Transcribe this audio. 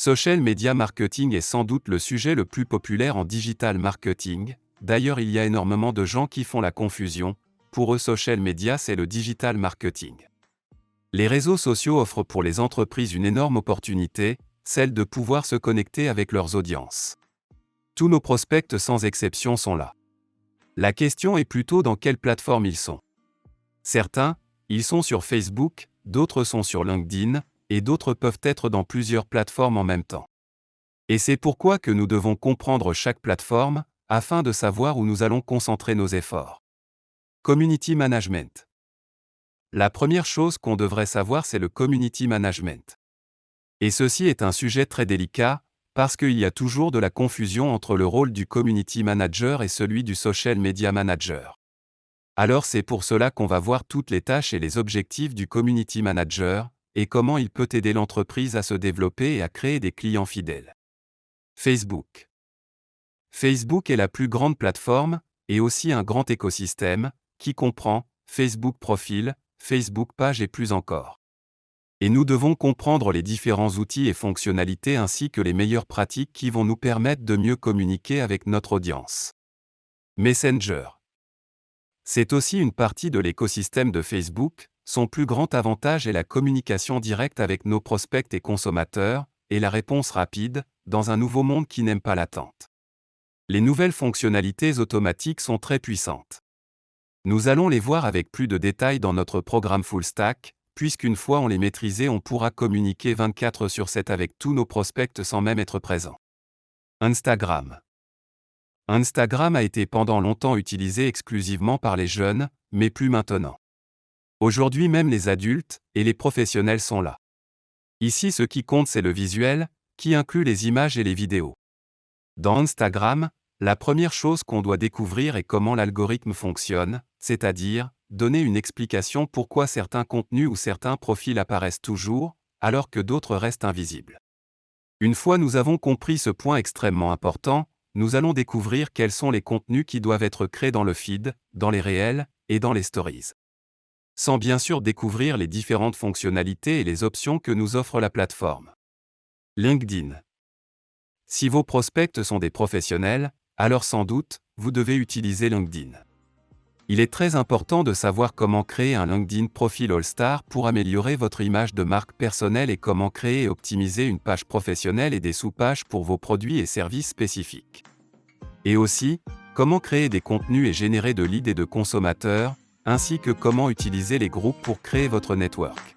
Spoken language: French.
Social media marketing est sans doute le sujet le plus populaire en digital marketing. D'ailleurs, il y a énormément de gens qui font la confusion. Pour eux, social media, c'est le digital marketing. Les réseaux sociaux offrent pour les entreprises une énorme opportunité, celle de pouvoir se connecter avec leurs audiences. Tous nos prospects sans exception sont là. La question est plutôt dans quelle plateforme ils sont. Certains, ils sont sur Facebook, d'autres sont sur LinkedIn, et d'autres peuvent être dans plusieurs plateformes en même temps. Et c'est pourquoi que nous devons comprendre chaque plateforme, afin de savoir où nous allons concentrer nos efforts. Community Management. La première chose qu'on devrait savoir, c'est le Community Management. Et ceci est un sujet très délicat, parce qu'il y a toujours de la confusion entre le rôle du Community Manager et celui du Social Media Manager. Alors c'est pour cela qu'on va voir toutes les tâches et les objectifs du Community Manager, et comment il peut aider l'entreprise à se développer et à créer des clients fidèles. Facebook. Facebook est la plus grande plateforme, et aussi un grand écosystème, qui comprend Facebook Profil, Facebook Page et plus encore. Et nous devons comprendre les différents outils et fonctionnalités ainsi que les meilleures pratiques qui vont nous permettre de mieux communiquer avec notre audience. Messenger. C'est aussi une partie de l'écosystème de Facebook. Son plus grand avantage est la communication directe avec nos prospects et consommateurs, et la réponse rapide, dans un nouveau monde qui n'aime pas l'attente. Les nouvelles fonctionnalités automatiques sont très puissantes. Nous allons les voir avec plus de détails dans notre programme Full Stack, puisqu'une fois on les maîtrisé, on pourra communiquer 24/7 avec tous nos prospects sans même être présent. Instagram. Instagram a été pendant longtemps utilisé exclusivement par les jeunes, mais plus maintenant. Aujourd'hui même les adultes et les professionnels sont là. Ici ce qui compte c'est le visuel, qui inclut les images et les vidéos. Dans Instagram, la première chose qu'on doit découvrir est comment l'algorithme fonctionne, c'est-à-dire, donner une explication pourquoi certains contenus ou certains profils apparaissent toujours, alors que d'autres restent invisibles. Une fois nous avons compris ce point extrêmement important, nous allons découvrir quels sont les contenus qui doivent être créés dans le feed, dans les réels, et dans les stories. Sans bien sûr découvrir les différentes fonctionnalités et les options que nous offre la plateforme. LinkedIn. Si vos prospects sont des professionnels, alors sans doute, vous devez utiliser LinkedIn. Il est très important de savoir comment créer un LinkedIn Profil All-Star pour améliorer votre image de marque personnelle et comment créer et optimiser une page professionnelle et des sous-pages pour vos produits et services spécifiques. Et aussi, comment créer des contenus et générer de leads et de consommateurs, ainsi que comment utiliser les groupes pour créer votre network.